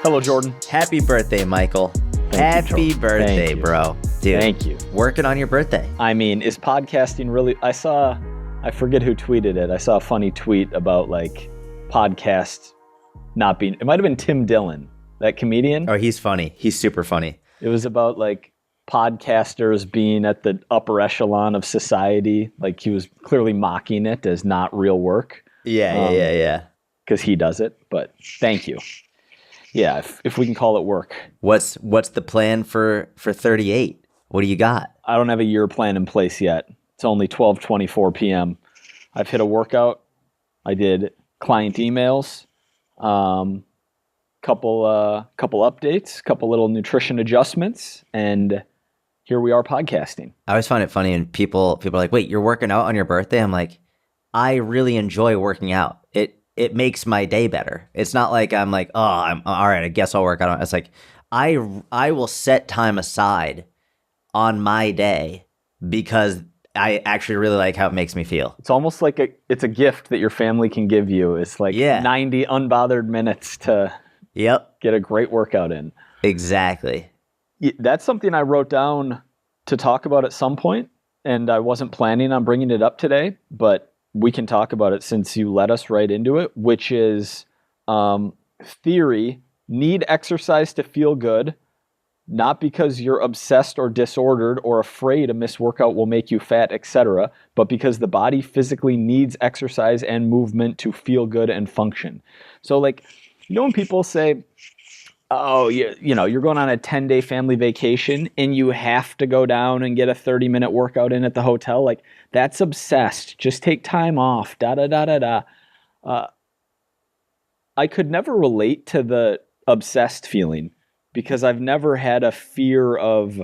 Hello, Jordan. Happy birthday, Michael. Happy birthday, bro. Dude, thank you. Working on your birthday. I mean, is podcasting really... I forget who tweeted it. I saw a funny tweet about like podcast not being... It might have been Tim Dillon, that comedian. Oh, he's funny. He's super funny. It was about like podcasters being at the upper echelon of society. Like he was clearly mocking it as not real work. Yeah. Because he does it. But thank you. Yeah, if we can call it work. What's the plan for 38? What do you got? I don't have a year plan in place yet. It's only 12:24 p.m. I've hit a workout. I did client emails, couple updates, couple little nutrition adjustments, and here we are podcasting. I always find it funny, and people are like, "Wait, you're working out on your birthday?" I'm like, I really enjoy working out. It makes my day better. It's not like I'm like, oh, I'm all right, I guess I'll work out. It's like I will set time aside on my day because I actually really like how it makes me feel. It's almost like it's a gift that your family can give you. It's like 90 unbothered minutes to get a great workout in. Exactly. That's something I wrote down to talk about at some point, and I wasn't planning on bringing it up today, but we can talk about it since you led us right into it, which is theory: need exercise to feel good, not because you're obsessed or disordered or afraid a missed workout will make you fat, etc., but because the body physically needs exercise and movement to feel good and function. So like, when people say, oh, you're going on a 10-day family vacation and you have to go down and get a 30-minute workout in at the hotel, like, that's obsessed. Just take time off, I could never relate to the obsessed feeling because I've never had a fear of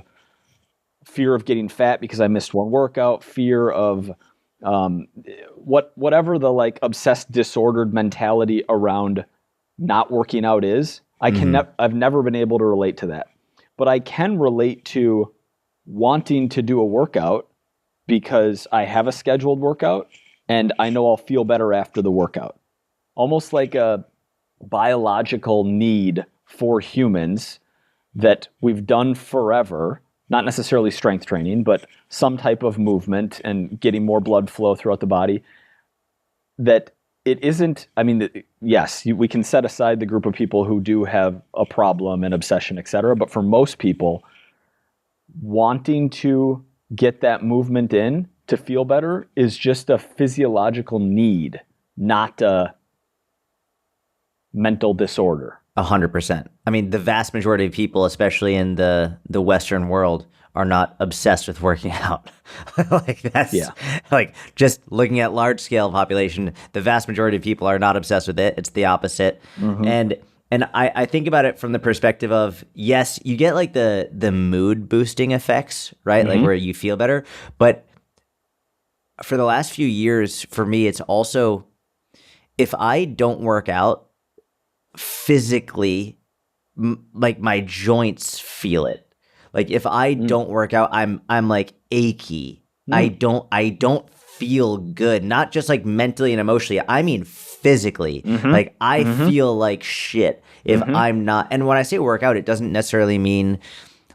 getting fat because I missed one workout, fear of whatever the like obsessed disordered mentality around not working out is. I've never been able to relate to that, but I can relate to wanting to do a workout because I have a scheduled workout and I know I'll feel better after the workout. Almost like a biological need for humans that we've done forever, not necessarily strength training, but some type of movement and getting more blood flow throughout the body. That it isn't, I mean, yes, we can set aside the group of people who do have a problem and obsession, et cetera, but for most people, wanting to get that movement in to feel better is just a physiological need, not a mental disorder. 100%. I mean, the vast majority of people, especially in the Western world, are not obsessed with working out. Like that's like just looking at large scale population, the vast majority of people are not obsessed with it. It's the opposite. Mm-hmm. And I think about it from the perspective of, yes, you get like the mood boosting effects, right? Mm-hmm. Like where you feel better. But for the last few years, for me, it's also, if I don't work out physically, like my joints feel it. Like if I don't work out, I'm like achy. I don't feel good. Not just like mentally and emotionally. I mean physically. Mm-hmm. Like I feel like shit if I'm not. And when I say workout, it doesn't necessarily mean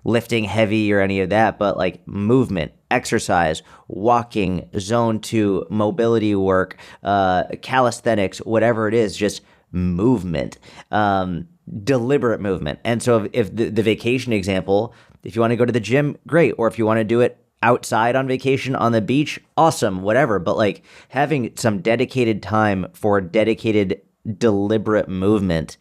lifting heavy or any of that, but like movement, exercise, walking, zone 2, mobility work, calisthenics, whatever it is, just movement, deliberate movement. And so if the vacation example, if you want to go to the gym, great. Or if you want to do it outside on vacation on the beach, awesome, whatever. But like having some dedicated time for dedicated, deliberate movement,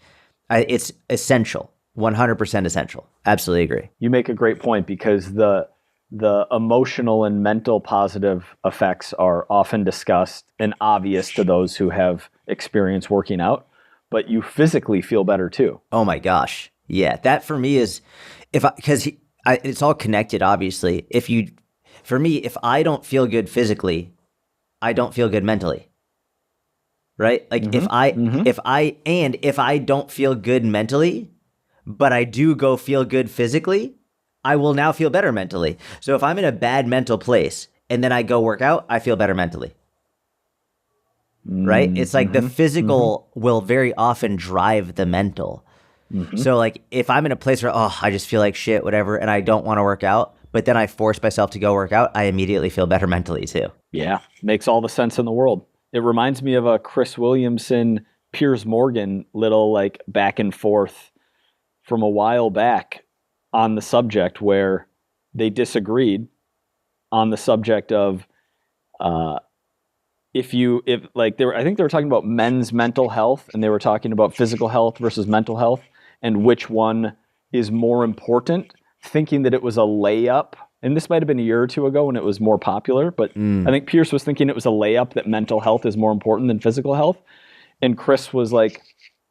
it's essential, 100% essential. Absolutely agree. You make a great point because the emotional and mental positive effects are often discussed and obvious to those who have experience working out, but you physically feel better too. Oh my gosh. Yeah. That for me is, it's all connected, obviously. For me, if I don't feel good physically, I don't feel good mentally. Right? Like if I don't feel good mentally, but I do go feel good physically, I will now feel better mentally. So if I'm in a bad mental place and then I go work out, I feel better mentally. Right? It's like the physical will very often drive the mental. So like if I'm in a place where, I just feel like shit, whatever, and I don't want to work out, but then I force myself to go work out, I immediately feel better mentally too. Yeah, makes all the sense in the world. It reminds me of a Chris Williamson, Piers Morgan little like back and forth from a while back on the subject where they disagreed on the subject of I think they were talking about men's mental health, and they were talking about physical health versus mental health and which one is more important, thinking that it was a layup. And this might have been a year or two ago when it was more popular, but I think Pierce was thinking it was a layup that mental health is more important than physical health. And Chris was like,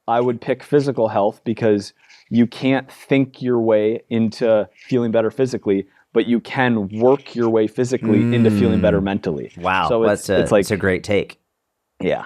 I would pick physical health because you can't think your way into feeling better physically, but you can work your way physically into feeling better mentally. Wow. So it's a great take. Yeah.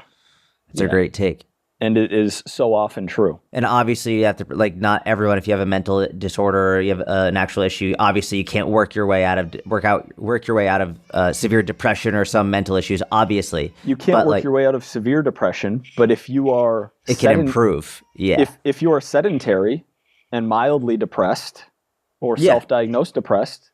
It's a great take. And it is so often true. And obviously you have to, like, not everyone, if you have a mental disorder or you have an actual issue, obviously you can't work your way out of severe depression or some mental issues, obviously. You can't work your way out of severe depression, but if you are... It can improve, yeah. If you are sedentary and mildly depressed or self-diagnosed depressed,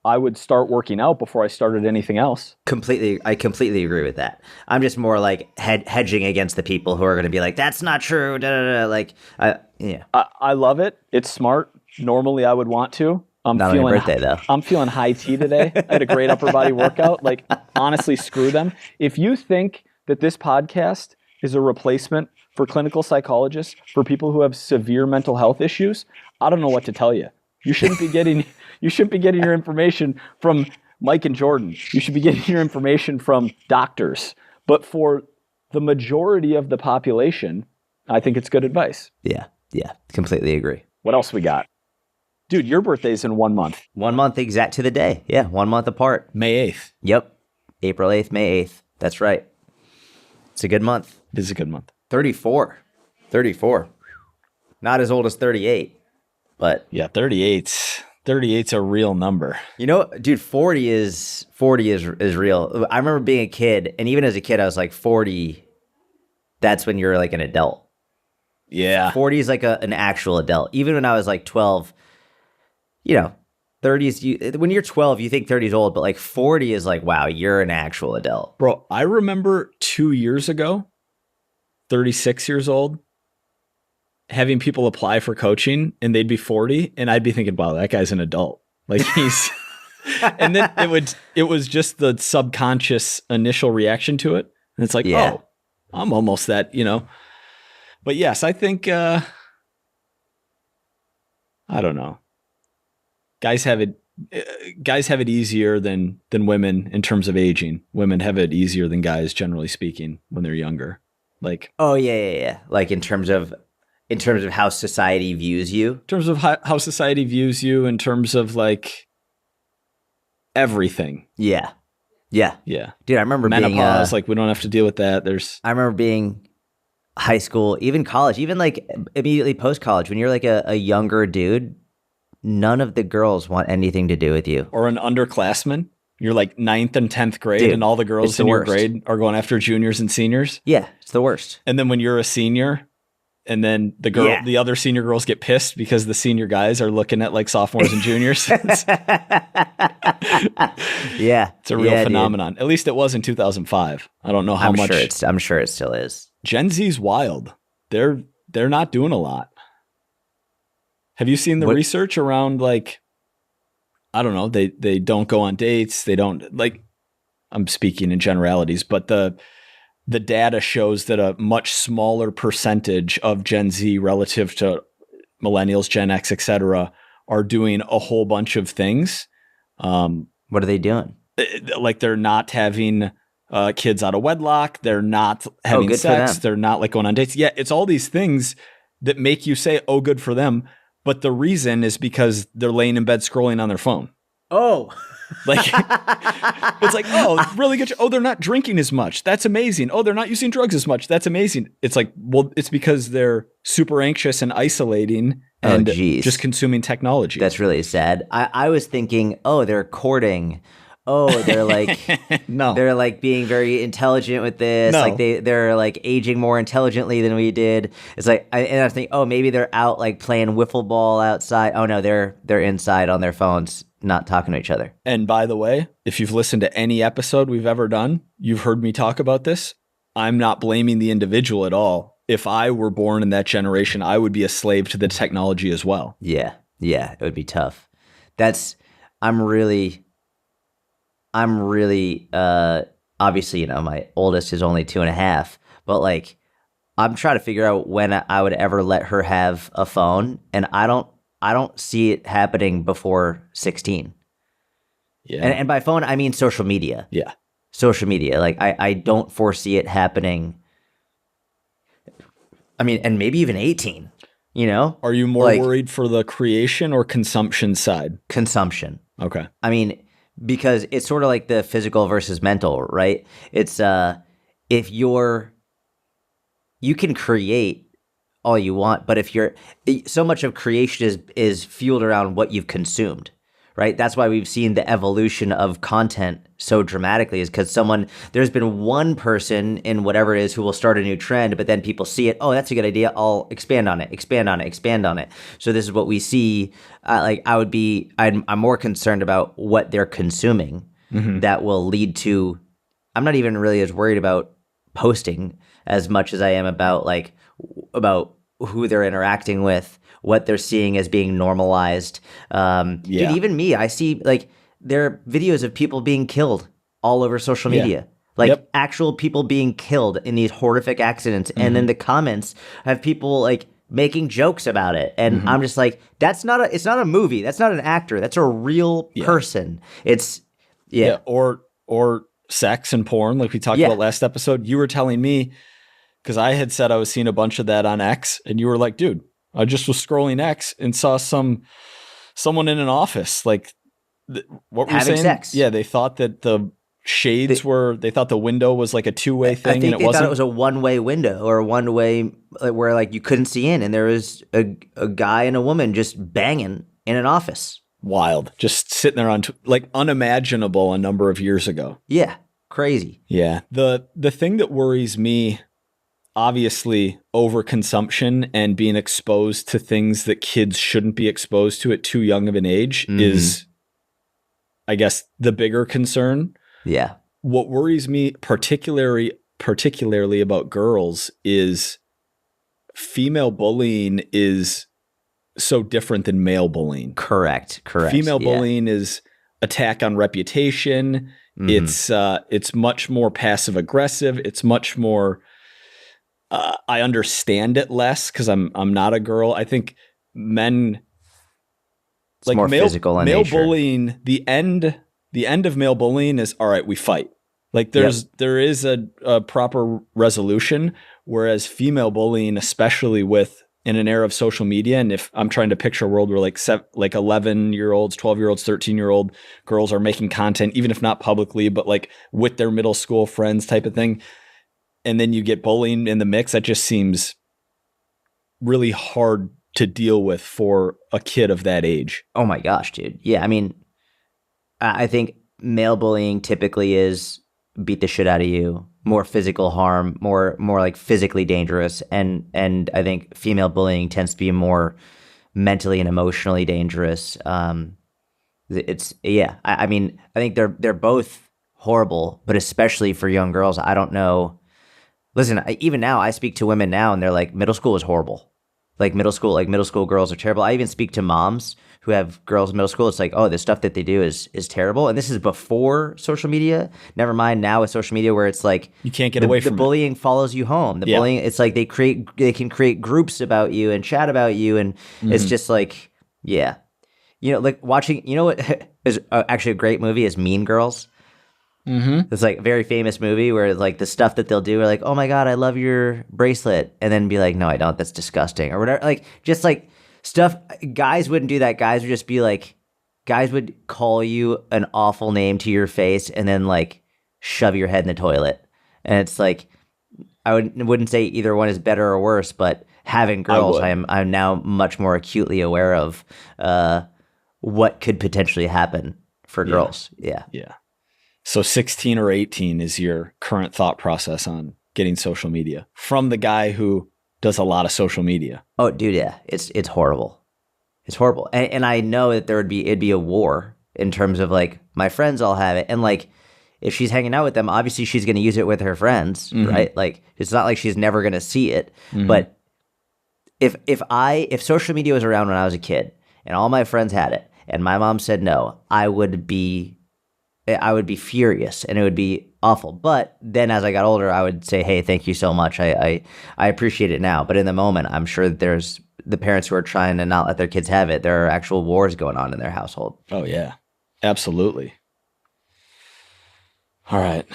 I would start working out before I started anything else. I completely agree with that. I'm just more like hedging against the people who are going to be like, that's not true. Da, da, da. Like, I love it. It's smart. Normally I would want to. Not on your birthday, though. I'm feeling high tea today. I had a great upper body workout. Like, honestly, screw them. If you think that this podcast is a replacement for clinical psychologists, for people who have severe mental health issues, I don't know what to tell you. You shouldn't be getting your information from Mike and Jordan. You should be getting your information from doctors. But for the majority of the population, I think it's good advice. Yeah, completely agree. What else we got? Dude, your birthday's in 1 month. 1 month exact to the day. Yeah, 1 month apart. May 8th. Yep. April 8th, May 8th. That's right. It's a good month. It is a good month. 34. Not as old as 38, but... Yeah, 38's a real number. You know, dude, 40 is real. I remember being a kid, and even as a kid, I was like, 40, that's when you're like an adult. Yeah. 40 is like an actual adult. Even when I was like 12, 30s, when you're 12, you think 30 is old, but like 40 is like, wow, you're an actual adult. Bro, I remember 2 years ago, 36 years old, having people apply for coaching and they'd be 40 and I'd be thinking, wow, that guy's an adult. Like he's, and then it was just the subconscious initial reaction to it. And it's like, oh, I'm almost that, but yes, I think, I don't know. Guys have it easier than women in terms of aging. Women have it easier than guys, generally speaking, when they're younger. Like, oh yeah. Like in terms of how society views you. In terms of how society views you, in terms of like everything. Yeah. Dude, I remember menopause, like we don't have to deal with that. I remember being high school, even college, even like immediately post college, when you're like a younger dude, none of the girls want anything to do with you. Or an underclassman. You're like 9th and 10th grade, dude, and all the girls in your grade are going after juniors and seniors. Yeah, it's the worst. And then when you're a senior, and then the other senior girls get pissed because the senior guys are looking at like sophomores and juniors. Yeah. It's a real phenomenon. Dude. At least it was in 2005. I don't know how much. I'm sure it still is. Gen Z's wild. They're not doing a lot. Have you seen the research around like, I don't know, they don't go on dates. They don't, like, I'm speaking in generalities, but the data shows that a much smaller percentage of Gen Z relative to millennials, Gen X, et cetera, are doing a whole bunch of things. What are they doing? Like they're not having kids out of wedlock. They're not having sex. They're not like going on dates. Yeah, it's all these things that make you say, oh, good for them. But the reason is because they're laying in bed scrolling on their phone. Oh, like it's like, oh, really good. Oh, they're not drinking as much. That's amazing. Oh, they're not using drugs as much. That's amazing. It's like, well, it's because they're super anxious and isolating and geez. just consuming technology. That's really sad. I was thinking, oh, they're courting. Oh, they're like No. they're like being very intelligent with this. No. Like they're like aging more intelligently than we did. It's like and I think, oh, maybe they're out like playing wiffle ball outside. Oh no, they're inside on their phones, not talking to each other. And by the way, if you've listened to any episode we've ever done, you've heard me talk about this. I'm not blaming the individual at all. If I were born in that generation, I would be a slave to the technology as well. Yeah, it would be tough. I'm really obviously, you know, my oldest is only 2.5, but like I'm trying to figure out when I would ever let her have a phone, and I don't see it happening before 16. Yeah. And by phone I mean social media. Yeah. Social media. Like I don't foresee it happening. I mean, and maybe even 18, you know? Are you more Like, worried for the creation or consumption side? consumption? Okay. I mean, because it's sort of like the physical versus mental, right? It's if you can create all you want, but if you're so much of creation is fueled around what you've consumed, right? That's why we've seen the evolution of content so dramatically, is because there's been one person in whatever it is who will start a new trend, but then people see it. Oh, that's a good idea. I'll expand on it. So this is what we see. I'm more concerned about what they're consuming that will lead to. I'm not even really as worried about posting as much as I am about who they're interacting with, what they're seeing as being normalized. Dude, even me, I see like there are videos of people being killed all over social media. Like actual people being killed in these horrific accidents. And then the comments have people like making jokes about it. And I'm just like, it's not a movie. That's not an actor. That's a real person. It's or sex and porn, like we talked about last episode. You were telling me, because I had said I was seeing a bunch of that on X, and you were like, dude, I just was scrolling X and saw someone in an office, like, what were you saying? Sex. Yeah, they thought that the shades they thought the window was like a two-way thing, I think and they wasn't. thought it was a one-way window or a one-way where like you couldn't see in, and there was a guy and a woman just banging in an office. Wild, just sitting there on like unimaginable a number of years ago. Yeah, crazy. Yeah, the thing that worries me, obviously, overconsumption and being exposed to things that kids shouldn't be exposed to at too young of an age is, I guess, the bigger concern. Yeah. What worries me particularly about girls is female bullying is so different than male bullying. Correct. Female bullying is attack on reputation. It's much more passive aggressive. It's much more I understand it less because I'm not a girl. I think men it's like more physical in male nature. Bullying, the end of male bullying is all right, we fight. Like there is a proper resolution, whereas female bullying, especially in an era of social media, and if I'm trying to picture a world where like 11-year-olds, 12-year-olds, 13-year-old girls are making content, even if not publicly, but like with their middle school friends type of thing, and then you get bullying in the mix, that just seems really hard to deal with for a kid of that age. Oh my gosh, dude. Yeah, I mean, I think male bullying typically is beat the shit out of you, more physical harm, more like physically dangerous, and I think female bullying tends to be more mentally and emotionally dangerous. I mean, I think they're both horrible, but especially for young girls, I don't know. Listen, even now, I speak to women now, and they're like, middle school was horrible. Like middle school girls are terrible. I even speak to moms who have girls in middle school. It's like, oh, the stuff that they do is terrible. And this is before social media. Never mind now with social media, where it's like you can't get away from the bullying follows you home. The bullying, it's like they can create groups about you and chat about you, and it's just like, yeah, like watching. You know what is actually a great movie is Mean Girls. It's like a very famous movie where like the stuff that they'll do are like, oh my God, I love your bracelet. And then be like, no, I don't. That's disgusting or whatever. Like just like stuff. Guys wouldn't do that. Guys would just be like, guys would call you an awful name to your face and then like shove your head in the toilet. And it's like, I wouldn't say either one is better or worse, but having girls, would. I'm now much more acutely aware of what could potentially happen for girls. Yeah. Yeah. So 16 or 18 is your current thought process on getting social media from the guy who does a lot of social media. Oh, dude, yeah. It's horrible. It's horrible. And I know that it'd be a war in terms of like my friends all have it. And like if she's hanging out with them, obviously she's going to use it with her friends, right? Like it's not like she's never going to see it. But if social media was around when I was a kid and all my friends had it and my mom said no, I would be furious and it would be awful. But then as I got older, I would say, hey, thank you so much. I appreciate it now. But in the moment, I'm sure that there's the parents who are trying to not let their kids have it. There are actual wars going on in their household. Oh, yeah. Absolutely. All right.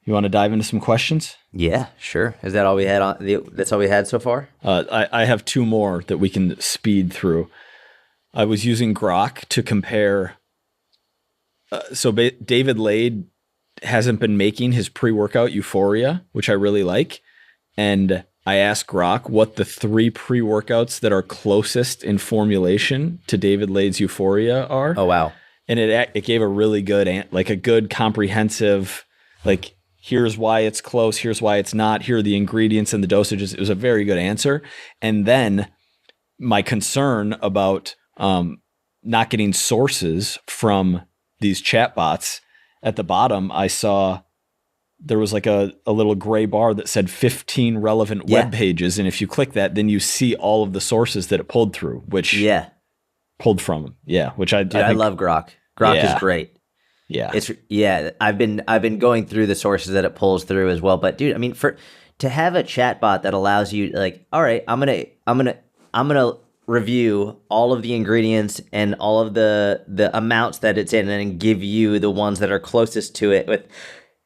You want to dive into some questions? Yeah, sure. Is that all we had that's all we had so far? I have two more that we can speed through. I was using Grok to compare. David Lade hasn't been making his pre-workout Euphoria, which I really like. And I asked Grok what the 3 pre-workouts that are closest in formulation to David Lade's Euphoria are. Oh, wow. And it gave a really good, like a good comprehensive, like, here's why it's close, here's why it's not, here are the ingredients and the dosages. It was a very good answer. And then my concern about not getting sources from these chatbots, at the bottom, I saw there was like a little gray bar that said 15 relevant web pages. And if you click that, then you see all of the sources that it pulled through, which pulled from. Yeah. Which I love Grok. Grok is great. Yeah. I've been going through the sources that it pulls through as well. But dude, I mean, to have a chatbot that allows you like, all right, I'm gonna review all of the ingredients and all of the amounts that it's in and give you the ones that are closest to it with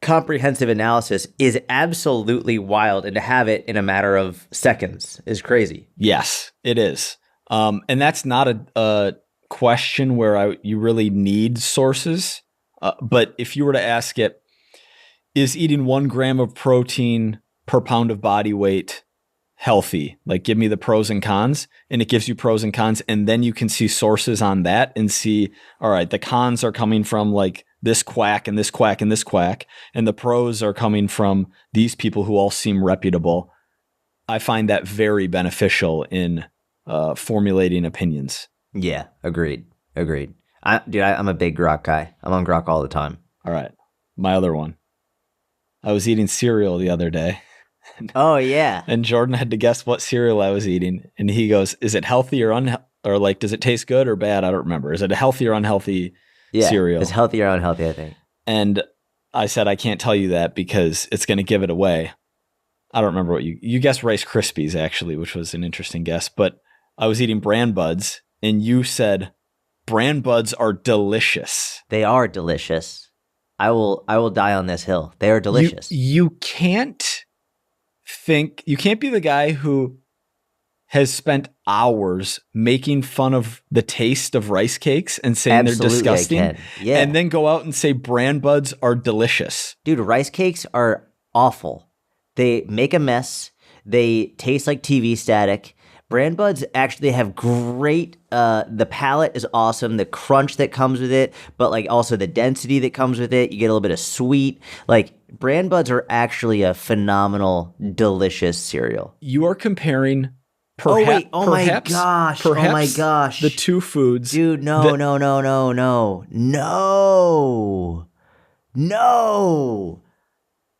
comprehensive analysis is absolutely wild. And to have it in a matter of seconds is crazy. Yes, it is. And that's not a question where you really need sources. But if you were to ask it, is eating 1 gram of protein per pound of body weight healthy? Like, give me the pros and cons, and it gives you pros and cons. And then you can see sources on that and see, all right, the cons are coming from like this quack and this quack and this quack, and the pros are coming from these people who all seem reputable. I find that very beneficial in formulating opinions. Yeah, agreed. I'm a big Grok guy. I'm on Grok all the time. All right. My other one. I was eating cereal the other day. Oh, yeah. And Jordan had to guess what cereal I was eating. And he goes, is it healthy or or like, does it taste good or bad? I don't remember. Is it a healthy or unhealthy cereal? It's healthy or unhealthy, I think. And I said, I can't tell you that because it's going to give it away. I don't remember what you guessed Rice Krispies, actually, which was an interesting guess. But I was eating Bran Buds, and you said, Bran Buds are delicious. They are delicious. I will die on this hill. They are delicious. You can't be the guy who has spent hours making fun of the taste of rice cakes and saying they're disgusting. I can. Yeah. And then go out and say Bran Buds are delicious. Dude, rice cakes are awful. They make a mess. They taste like TV static. Bran Buds actually have great, the palate is awesome, the crunch that comes with it, but like also the density that comes with it. You get a little bit of sweet. Like Bran Buds are actually a phenomenal, delicious cereal. You are comparing perhaps my gosh. The two foods. Dude, no.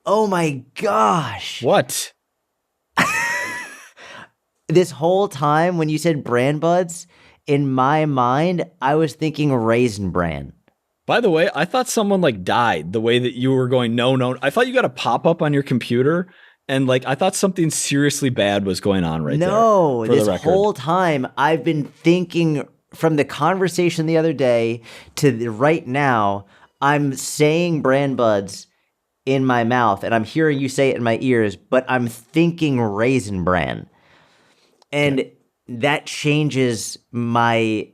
Oh my gosh. What? This whole time when you said Bran Buds, in my mind, I was thinking Raisin Bran. By the way, I thought someone like died the way that you were going, no. I thought you got a pop-up on your computer and like I thought something seriously bad was going on right there. No, this whole time I've been thinking from the conversation the other day to right now, I'm saying Bran Buds in my mouth and I'm hearing you say it in my ears, but I'm thinking Raisin Bran. And that changes my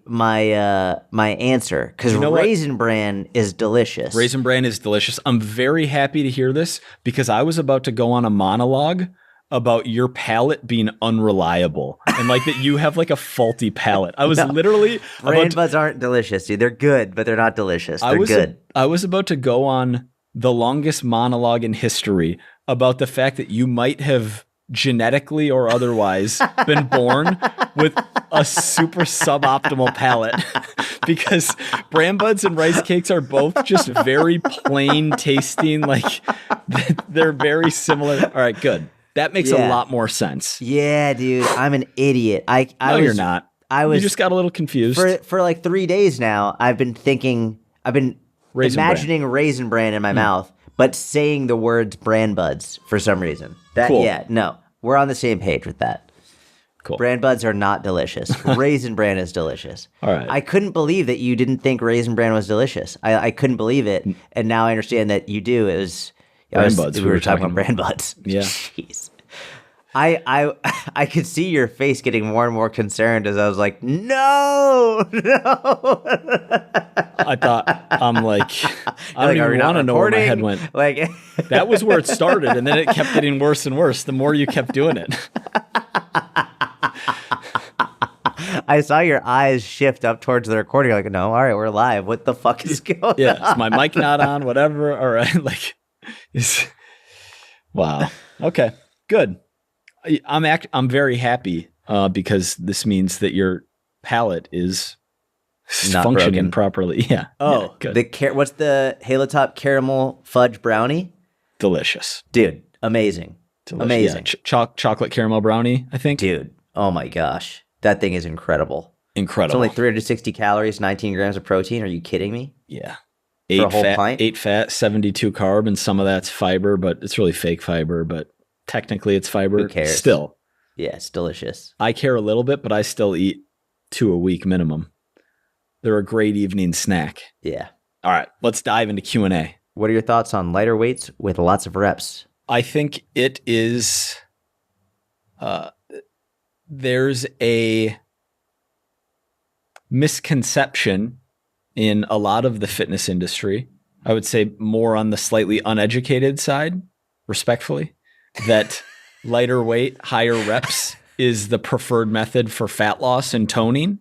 answer because Raisin Bran is delicious. Raisin Bran is delicious. I'm very happy to hear this because I was about to go on a monologue about your palate being unreliable and like that you have like a faulty palate. I was literally Brain buds aren't delicious, dude. They're good, but they're not delicious. They're good. I was about to go on the longest monologue in history about the fact that you might have genetically or otherwise been born with a super suboptimal palate because bran buds and rice cakes are both just very plain tasting. Like they're very similar. All right, good. That makes a lot more sense. Yeah, dude. I'm an idiot. You're not. You just got a little confused. For like 3 days now, I've been imagining Raisin Bran in my mouth, but saying the words bran buds for some reason. Cool. Yeah, no. We're on the same page with that. Cool. Bran buds are not delicious. Raisin Bran is delicious. All right. I couldn't believe that you didn't think Raisin Bran was delicious. I couldn't believe it, and now I understand that you do. It was bran buds. We were talking about bran buds. Yeah. Jeez. I could see your face getting more and more concerned as I was like, no. I thought, I'm like, I don't even want to know where my head went. Like, that was where it started, and then it kept getting worse and worse the more you kept doing it. I saw your eyes shift up towards the recording. You're like, no, all right, we're live. What the fuck is going on? Yeah, is my mic not on? Whatever. All right. Like, wow. Okay, good. I'm very happy because this means that your palate is not functioning broken properly. Yeah. Oh, yeah, good. What's the Halo Top caramel fudge brownie? Delicious, dude. Amazing. Delicious. Amazing. Yeah. Chocolate caramel brownie, I think. Dude. Oh my gosh, that thing is incredible. Incredible. It's only 360 calories, 19 grams of protein. Are you kidding me? Yeah. For a whole pint? 8 fat, 72 carb, and some of that's fiber, but it's really fake fiber. But technically, it's fiber. Who cares? Still. Yeah, it's delicious. I care a little bit, but I still eat 2 a week minimum. They're a great evening snack. Yeah. All right, let's dive into Q&A. What are your thoughts on lighter weights with lots of reps? I think it is, there's a misconception in a lot of the fitness industry. I would say more on the slightly uneducated side, respectfully, that lighter weight, higher reps is the preferred method for fat loss and toning,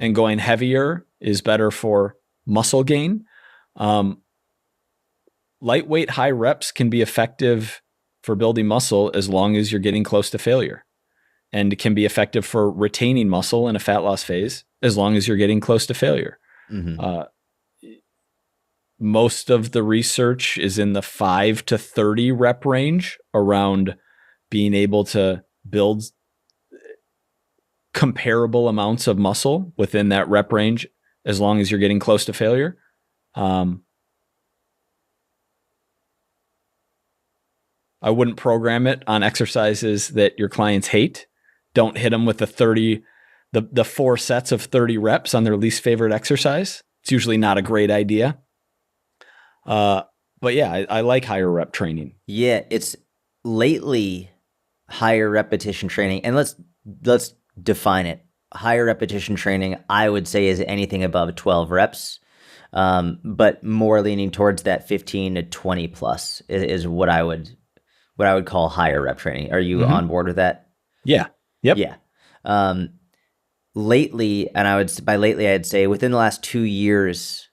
and going heavier is better for muscle gain. Lightweight, high reps can be effective for building muscle as long as you're getting close to failure, and it can be effective for retaining muscle in a fat loss phase as long as you're getting close to failure. Mm-hmm. Most of the research is in the 5 to 30 rep range around being able to build comparable amounts of muscle within that rep range as long as you're getting close to failure. I wouldn't program it on exercises that your clients hate. Don't hit them with the 4 sets of 30 reps on their least favorite exercise. It's usually not a great idea. But yeah, I like higher rep training. Yeah, it's lately higher repetition training. And let's define it. Higher repetition training, I would say, is anything above 12 reps. But more leaning towards that 15 to 20 plus is what I would call higher rep training. Are you on board with that? Yeah. Yep. Yeah. Lately, and I'd say within the last 2 years,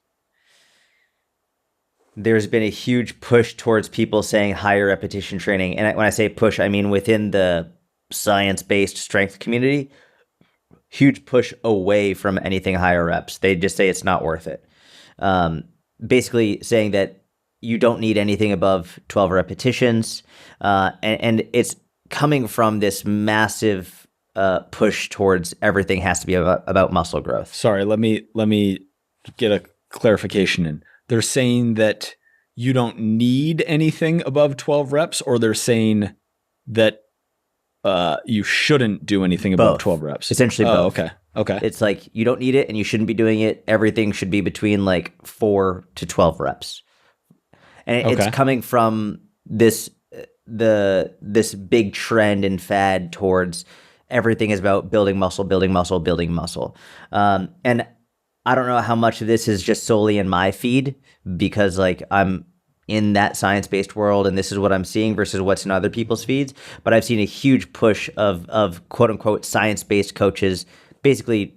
there's been a huge push towards people saying higher repetition training. And when I say push, I mean within the science-based strength community, huge push away from anything higher reps. They just say it's not worth it. Basically saying that you don't need anything above 12 repetitions. And it's coming from this massive push towards everything has to be about muscle growth. Sorry, let me get a clarification in. They're saying that you don't need anything above 12 reps, or they're saying that you shouldn't do anything above 12 reps? Essentially both. Okay. It's like you don't need it and you shouldn't be doing it. Everything should be between like 4 to 12 reps. And it's coming from this big trend and fad towards everything is about building muscle. And I don't know how much of this is just solely in my feed because like I'm in that science-based world, and this is what I'm seeing versus what's in other people's feeds. But I've seen a huge push of quote unquote science-based coaches basically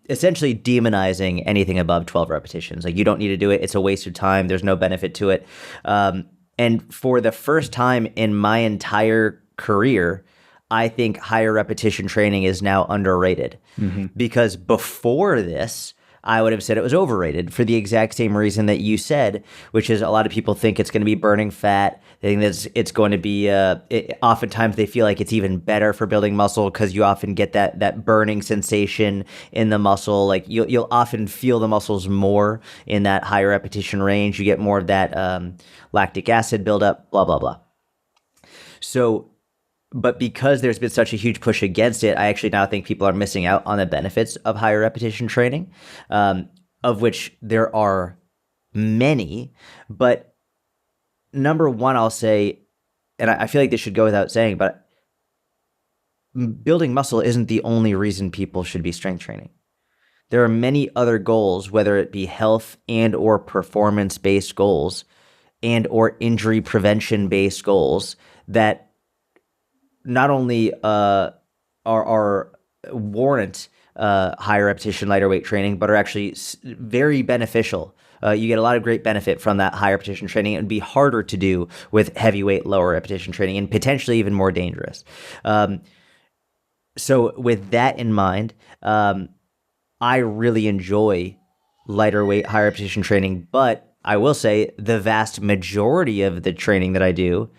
essentially demonizing anything above 12 repetitions. Like, you don't need to do it. It's a waste of time. There's no benefit to it. And for the first time in my entire career, I think higher repetition training is now underrated. Because before this, I would have said it was overrated for the exact same reason that you said, which is a lot of people think it's going to be burning fat. They think that it's going to be, oftentimes they feel like it's even better for building muscle because you often get that burning sensation in the muscle. Like, you'll often feel the muscles more in that higher repetition range. You get more of that lactic acid buildup, blah, blah, blah. So, but because there's been such a huge push against it, I actually now think people are missing out on the benefits of higher repetition training, of which there are many. But number one, I'll say, and I feel like this should go without saying, but building muscle isn't the only reason people should be strength training. There are many other goals, whether it be health and or performance-based goals and or injury prevention-based goals, that not only are warrant higher repetition, lighter weight training, but are actually very beneficial. You get a lot of great benefit from that higher repetition training. It would be harder to do with heavyweight, lower repetition training, and potentially even more dangerous. So with that in mind, I really enjoy lighter weight, higher repetition training, but I will say the vast majority of the training that I do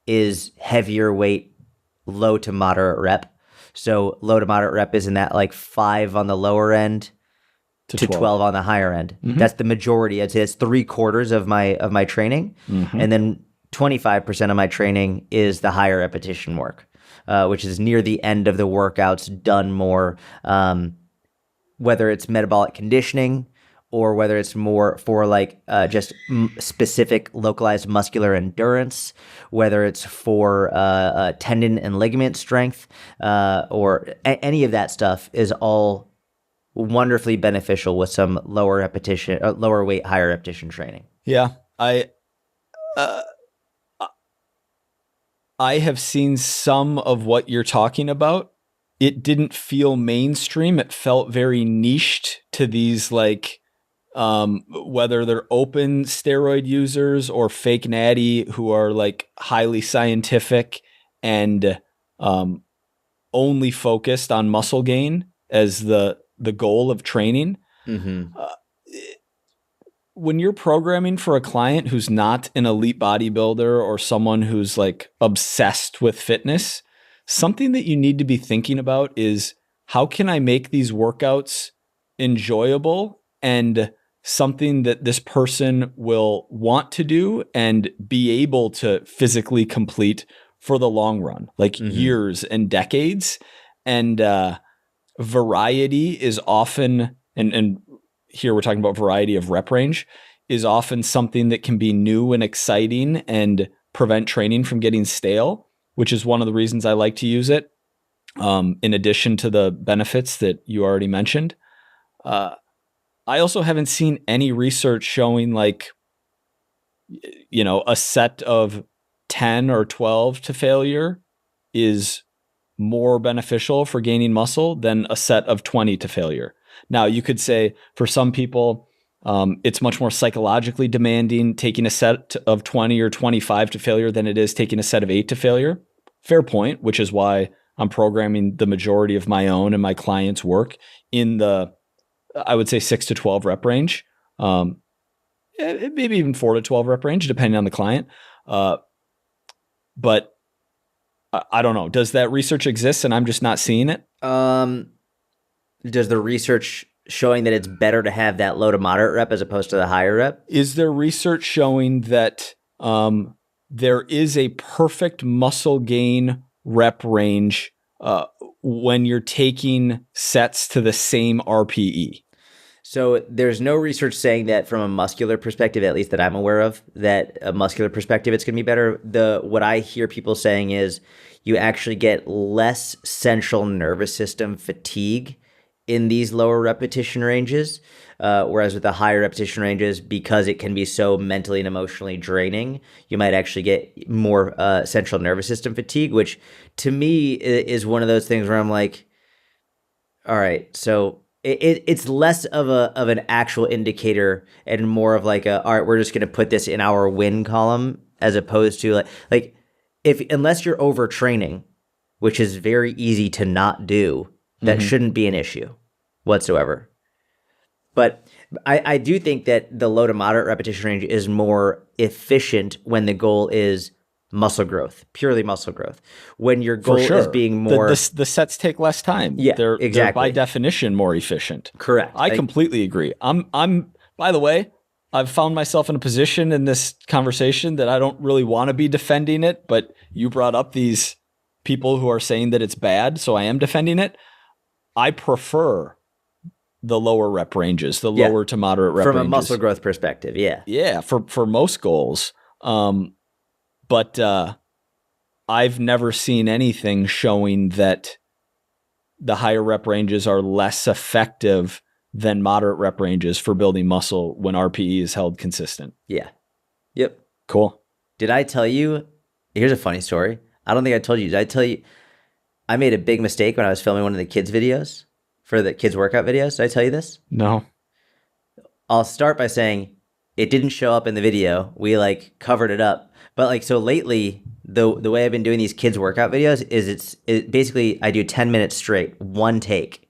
is heavier weight, low to moderate rep. So low to moderate rep is in that like 5 on the lower end to 12 on the higher end. That's the majority. I'd say it's 3/4 of my training. And then 25% of my training is the higher repetition work, which is near the end of the workouts, done more, whether it's metabolic conditioning or whether it's more for like just specific localized muscular endurance, whether it's for tendon and ligament strength, or any of that stuff is all wonderfully beneficial with some lower weight, higher repetition training. Yeah, I have seen some of what you're talking about. It didn't feel mainstream. It felt very niched to these like, whether they're open steroid users or fake natty who are like highly scientific and only focused on muscle gain as the goal of training. When you're programming for a client who's not an elite bodybuilder or someone who's like obsessed with fitness, something that you need to be thinking about is, how can I make these workouts enjoyable and something that this person will want to do and be able to physically complete for the long run, like years and decades. And variety is often, and here we're talking about variety of rep range, is often something that can be new and exciting and prevent training from getting stale, which is one of the reasons I like to use it. In addition to the benefits that you already mentioned. I also haven't seen any research showing like, you know, a set of 10 or 12 to failure is more beneficial for gaining muscle than a set of 20 to failure. Now, you could say for some people, it's much more psychologically demanding taking a set of 20 or 25 to failure than it is taking a set of 8 to failure. Fair point, which is why I'm programming the majority of my own and my clients' work in the, I would say 6 to 12 rep range, maybe even 4 to 12 rep range, depending on the client. But I don't know. Does that research exist and I'm just not seeing it? Does the research showing that it's better to have that low to moderate rep as opposed to the higher rep? Is there research showing that there is a perfect muscle gain rep range when you're taking sets to the same RPE? So there's no research saying that from a muscular perspective, at least that I'm aware of, that a muscular perspective, it's going to be better. What I hear people saying is you actually get less central nervous system fatigue in these lower repetition ranges. Whereas with the higher repetition ranges, because it can be so mentally and emotionally draining, you might actually get more central nervous system fatigue, which to me is one of those things where I'm like, all right, so it's less of an actual indicator and more of like all right, we're just going to put this in our win column, as opposed to like if unless you're overtraining, which is very easy to not do, that shouldn't be an issue whatsoever. But I do think that the low to moderate repetition range is more efficient when the goal is muscle growth, purely muscle growth. When your goal is being more... The sets take less time. Yeah, they're by definition more efficient. Correct. I completely agree. I'm by the way, I've found myself in a position in this conversation that I don't really want to be defending it, but you brought up these people who are saying that it's bad, so I am defending it. I prefer the lower rep ranges, the lower to moderate rep ranges. From a muscle growth perspective, yeah. Yeah, for most goals. But I've never seen anything showing that the higher rep ranges are less effective than moderate rep ranges for building muscle when RPE is held consistent. Yeah. Yep. Cool. Did I tell you? Here's a funny story. I don't think I told you. Did I tell you? I made a big mistake when I was filming one of the kids' videos for the kids' workout videos. Did I tell you this? No. I'll start by saying it didn't show up in the video. We covered it up. But so lately, the way I've been doing these kids' workout videos is basically I do 10 minutes straight, one take.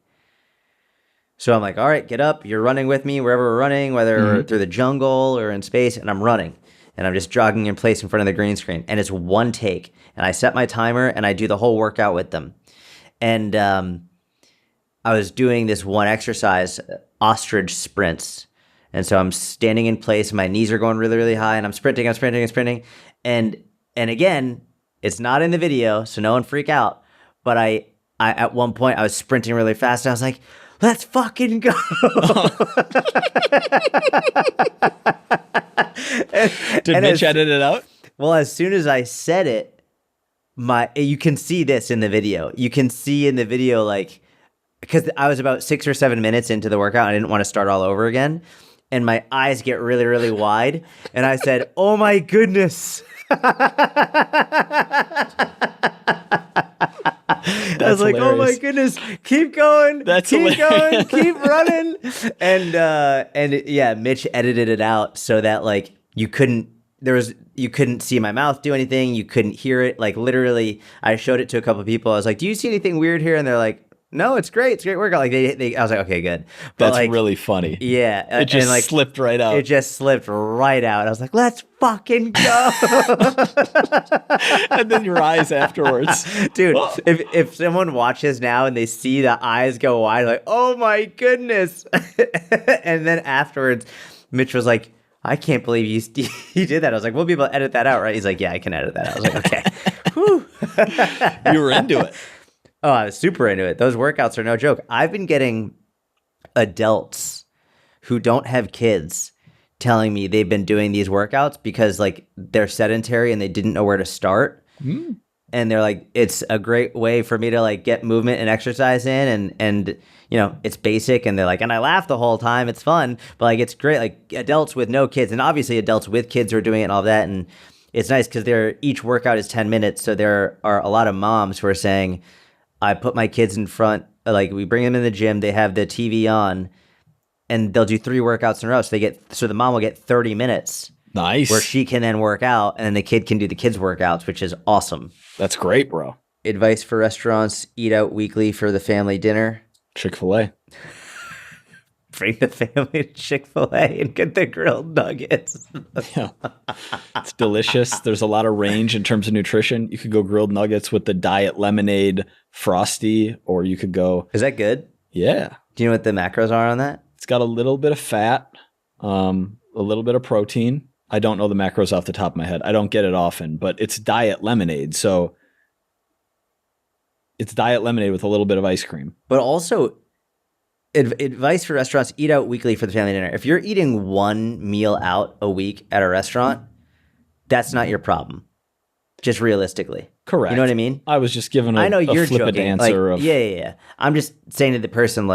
So I'm like, all right, get up. You're running with me wherever we're running, whether through the jungle or in space, and I'm running. And I'm just jogging in place in front of the green screen. And it's one take. And I set my timer, and I do the whole workout with them. And I was doing this one exercise, ostrich sprints. And so I'm standing in place, and my knees are going really, really high, and I'm sprinting. And again, it's not in the video, so no one freak out. But I at one point, I was sprinting really fast, and I was like, let's fucking go. Did Mitch edit it out? Well, as soon as I said it, you can see this in the video. You can see in the video, because I was about 6 or 7 minutes into the workout, I didn't want to start all over again. And my eyes get really, really wide. And I said, oh my goodness. I was like, hilarious. Oh my goodness, keep going. Keep going, keep running. And yeah, Mitch edited it out so that you couldn't see my mouth do anything. You couldn't hear it. Literally, I showed it to a couple of people. I was like, do you see anything weird here? And they're like, no, it's great. It's a great workout. I was like, okay, good. But that's really funny. Yeah. It just slipped right out. It just slipped right out. I was like, let's fucking go. And then your eyes afterwards. Dude, if someone watches now and they see the eyes go wide, like, oh my goodness. And then afterwards, Mitch was like, I can't believe you did that. I was like, we'll be able to edit that out, right? He's like, yeah, I can edit that out. I was like, okay. Whew. You were into it. Oh, I was super into it. Those workouts are no joke. I've been getting adults who don't have kids telling me they've been doing these workouts because they're sedentary and they didn't know where to start. And they're like, it's a great way for me to get movement and exercise in and it's basic. And they're like, and I laugh the whole time. It's fun, but it's great. Adults with no kids and obviously adults with kids are doing it and all that. And it's nice because each workout is 10 minutes. So there are a lot of moms who are saying, I put my kids in front, we bring them in the gym, they have the TV on, and they'll do 3 workouts in a row. So the mom will get 30 minutes. Nice. Where she can then work out, and then the kid can do the kids' workouts, which is awesome. That's great, bro. Advice for restaurants: eat out weekly for the family dinner. Chick-fil-A. Bring the family to Chick-fil-A and get the grilled nuggets. Yeah. It's delicious. There's a lot of range in terms of nutrition. You could go grilled nuggets with the diet lemonade frosty, or you could go... Is that good? Yeah. Do you know what the macros are on that? It's got a little bit of fat, a little bit of protein. I don't know the macros off the top of my head. I don't get it often, but it's diet lemonade. So it's diet lemonade with a little bit of ice cream. But also... Advice for restaurants: eat out weekly for the family dinner. If you're eating one meal out a week at a restaurant, that's not your problem. Just realistically. Correct. You know what I mean? I was just giving I know you're flippant joking. answer. Yeah. I'm just saying to the person,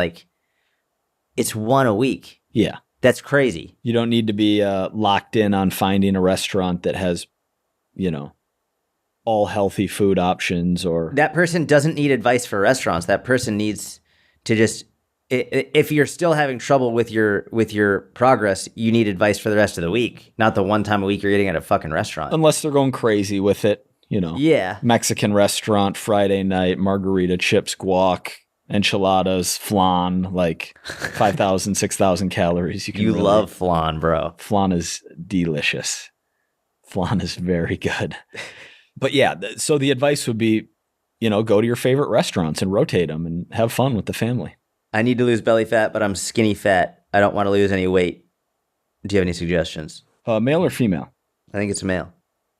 it's one a week. Yeah. That's crazy. You don't need to be locked in on finding a restaurant that has, all healthy food options or... That person doesn't need advice for restaurants. That person needs to just... If you're still having trouble with your progress, you need advice for the rest of the week, not the one time a week you're eating at a fucking restaurant. Unless they're going crazy with it, Yeah. Mexican restaurant, Friday night, margarita, chips, guac, enchiladas, flan, like 5,000, 6,000 calories. You love flan, bro. Flan is delicious. Flan is very good. But yeah, so the advice would be, go to your favorite restaurants and rotate them and have fun with the family. I need to lose belly fat, but I'm skinny fat. I don't want to lose any weight. Do you have any suggestions? Male or female? I think it's a male.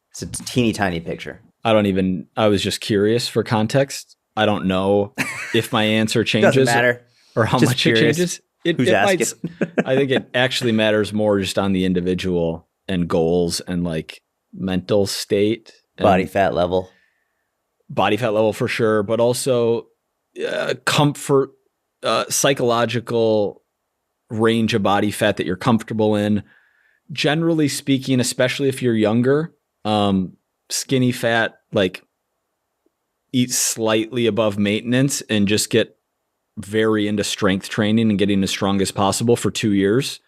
It's a teeny tiny picture. I was just curious for context. I don't know if my answer changes. Doesn't matter. Or how Just much curious. it changes. Who's asking? I think it actually matters more just on the individual and goals and like mental state. Body fat level. Body fat level for sure, but also comfort, psychological range of body fat that you're comfortable in. Generally speaking, especially if you're younger, skinny fat, like eat slightly above maintenance and just get very into strength training and getting as strong as possible for 2 years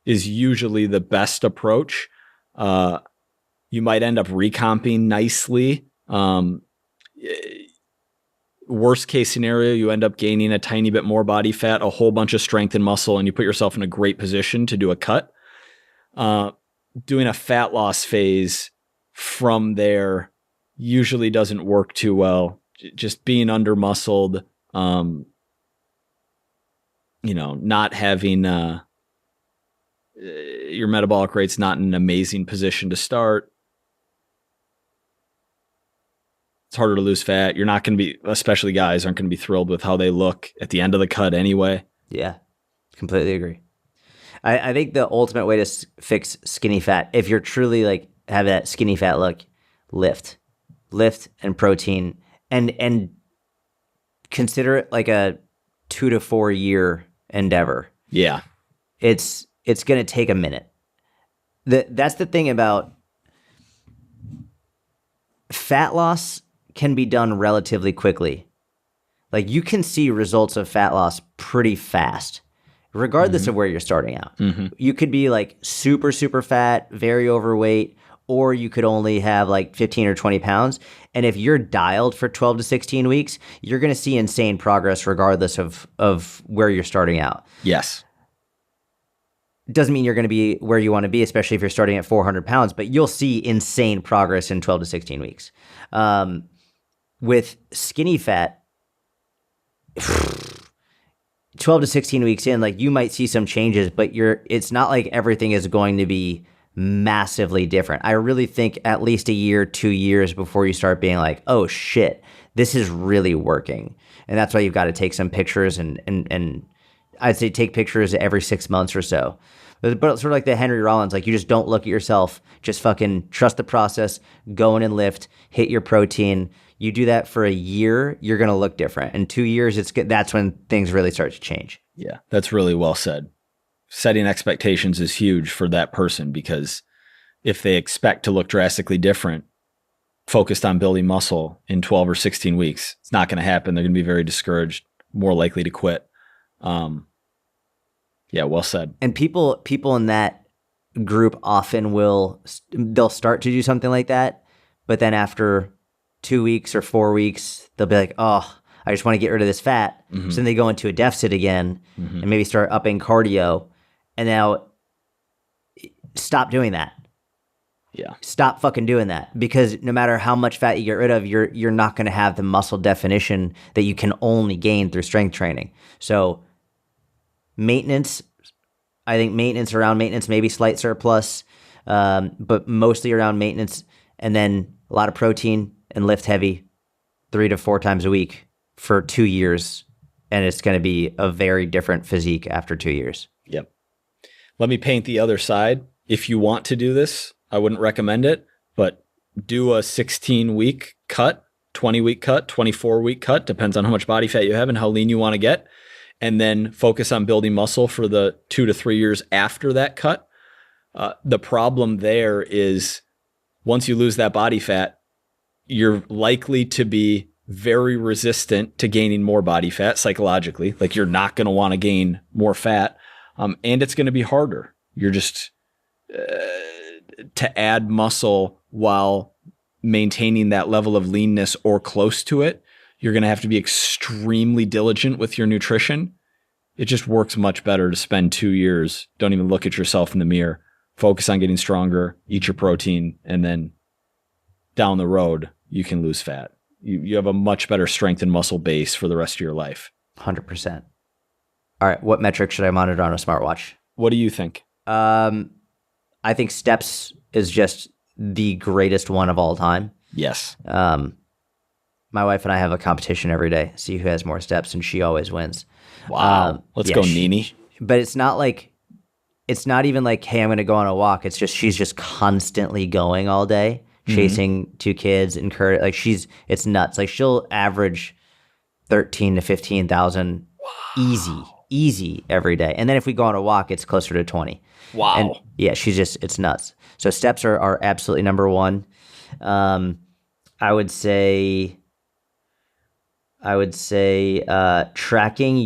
is usually the best approach. You might end up recomping nicely. Worst case scenario, you end up gaining a tiny bit more body fat, a whole bunch of strength and muscle, and you put yourself in a great position to do a cut. Doing a fat loss phase from there usually doesn't work too well. Just being under muscled, not having your metabolic rate's not in an amazing position to start. It's harder to lose fat. You're not going to be, especially guys, aren't going to be thrilled with how they look at the end of the cut anyway. Yeah, completely agree. I think the ultimate way to fix skinny fat, if you're truly like have that skinny fat look, lift and protein, and consider it like a 2 to 4 year endeavor. Yeah, it's going to take a minute. That's the thing about fat loss can be done relatively quickly. Like you can see results of fat loss pretty fast, regardless of where you're starting out. Mm-hmm. You could be like super, super fat, very overweight, or you could only have like 15 or 20 pounds. And if you're dialed for 12 to 16 weeks, you're going to see insane progress regardless of where you're starting out. Yes. Doesn't mean you're going to be where you want to be, especially if you're starting at 400 pounds, but you'll see insane progress in 12 to 16 weeks. With skinny fat, 12 to 16 weeks in, like you might see some changes, but it's not like everything is going to be massively different. I really think at least a year, 2 years before you start being like, oh shit, this is really working. And that's why you've got to take some pictures and I'd say take pictures every 6 months or so. But it's sort of like the Henry Rollins, like you just don't look at yourself, just fucking trust the process, go in and lift, hit your protein. You do that for a year, you're going to look different. In 2 years, that's when things really start to change. Yeah, that's really well said. Setting expectations is huge for that person because if they expect to look drastically different, focused on building muscle in 12 or 16 weeks, it's not going to happen. They're going to be very discouraged, more likely to quit. Yeah, well said. And people in that group often they'll start to do something like that, but then after 2 weeks or 4 weeks, they'll be like, oh, I just want to get rid of this fat. Mm-hmm. So then they go into a deficit again and maybe start upping cardio. And now stop doing that. Yeah. Stop fucking doing that, because no matter how much fat you get rid of, you're not going to have the muscle definition that you can only gain through strength training. So maintenance, I think around maintenance, maybe slight surplus, but mostly around maintenance, and then a lot of protein and lift heavy 3 to 4 times a week for 2 years. And it's going to be a very different physique after 2 years. Yep. Let me paint the other side. If you want to do this, I wouldn't recommend it, but do a 16-week cut, 20-week cut, 24-week cut, depends on how much body fat you have and how lean you want to get, and then focus on building muscle for the 2 to 3 years after that cut. The problem there is once you lose that body fat, you're likely to be very resistant to gaining more body fat psychologically. Like you're not going to want to gain more fat. And it's going to be harder. You're just to add muscle while maintaining that level of leanness or close to it. You're going to have to be extremely diligent with your nutrition. It just works much better to spend 2 years. Don't even look at yourself in the mirror. Focus on getting stronger, eat your protein, and then down the road, you can lose fat. You have a much better strength and muscle base for the rest of your life. 100%. All right. What metric should I monitor on a smartwatch? What do you think? I think steps is just the greatest one of all time. Yes. My wife and I have a competition every day, see who has more steps, and she always wins. Wow. Let's go, Nini. But it's not even like, hey, I'm going to go on a walk. It's just, she's just constantly going all day, chasing 2 kids, it's nuts. Like she'll average 13 to 15,000 easy every day. And then if we go on a walk, it's closer to 20. Wow. And yeah, it's nuts. So steps are absolutely number one. I would say tracking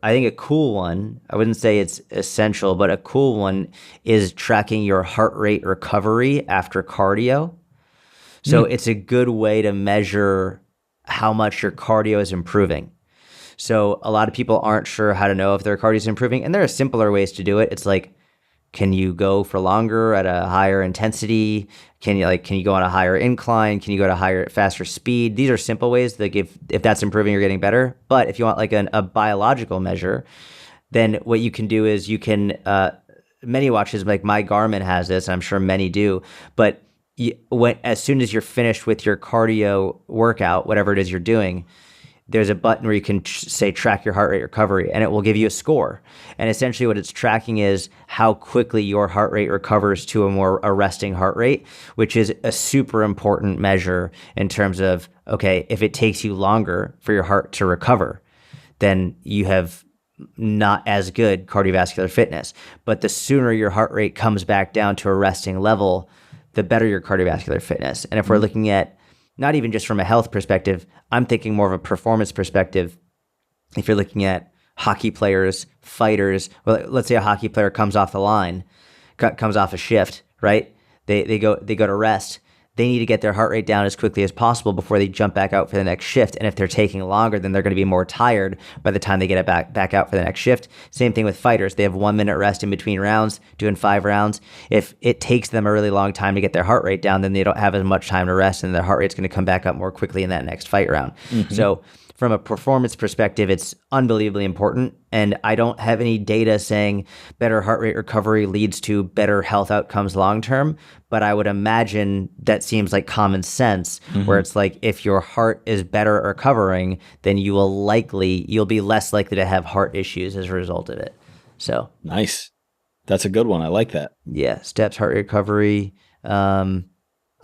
I think a cool one, I wouldn't say it's essential, but a cool one is tracking your heart rate recovery after cardio. So it's a good way to measure how much your cardio is improving. So a lot of people aren't sure how to know if their cardio is improving, and there are simpler ways to do it. It's like, can you go for longer at a higher intensity? Can you go on a higher incline? Can you go to faster speed? These are simple ways that if that's improving, you're getting better. But if you want like a biological measure, then what you can do is you can, many watches, like my Garmin has this, and I'm sure many do, but as soon as you're finished with your cardio workout, whatever it is you're doing, there's a button where you can say track your heart rate recovery, and it will give you a score. And essentially what it's tracking is how quickly your heart rate recovers to a resting heart rate, which is a super important measure in terms of, okay, if it takes you longer for your heart to recover, then you have not as good cardiovascular fitness. But the sooner your heart rate comes back down to a resting level, the better your cardiovascular fitness. And if we're looking at not even just from a health perspective, I'm thinking more of a performance perspective. If you're looking at hockey players, fighters, well, let's say a hockey player comes off the line, comes off a shift, right? They go to rest. They need to get their heart rate down as quickly as possible before they jump back out for the next shift. And if they're taking longer, then they're going to be more tired by the time they get it back out for the next shift. Same thing with fighters. They have 1 minute rest in between rounds, doing 5 rounds. If it takes them a really long time to get their heart rate down, then they don't have as much time to rest, and their heart rate's going to come back up more quickly in that next fight round. So from a performance perspective, it's unbelievably important. And I don't have any data saying better heart rate recovery leads to better health outcomes long-term, but I would imagine that seems like common sense, where it's like, if your heart is better at recovering, then you'll be less likely to have heart issues as a result of it. So nice. That's a good one. I like that. Yeah. Steps, heart rate recovery.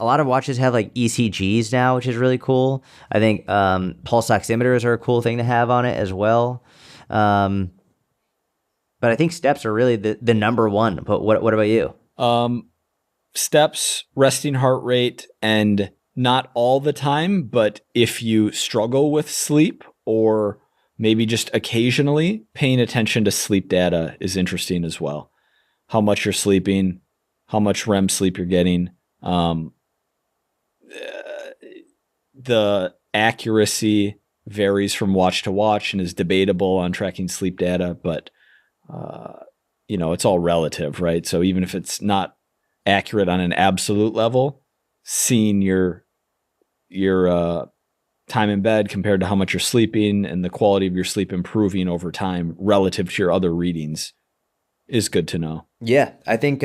A lot of watches have like ECGs now, which is really cool. I think pulse oximeters are a cool thing to have on it as well. But I think steps are really the number one. But what about you? Steps, resting heart rate, and not all the time, but if you struggle with sleep or maybe just occasionally, paying attention to sleep data is interesting as well. How much you're sleeping, how much REM sleep you're getting. The accuracy varies from watch to watch and is debatable on tracking sleep data, but it's all relative, right? So even if it's not accurate on an absolute level, seeing your time in bed compared to how much you're sleeping and the quality of your sleep improving over time relative to your other readings is good to know. Yeah, I think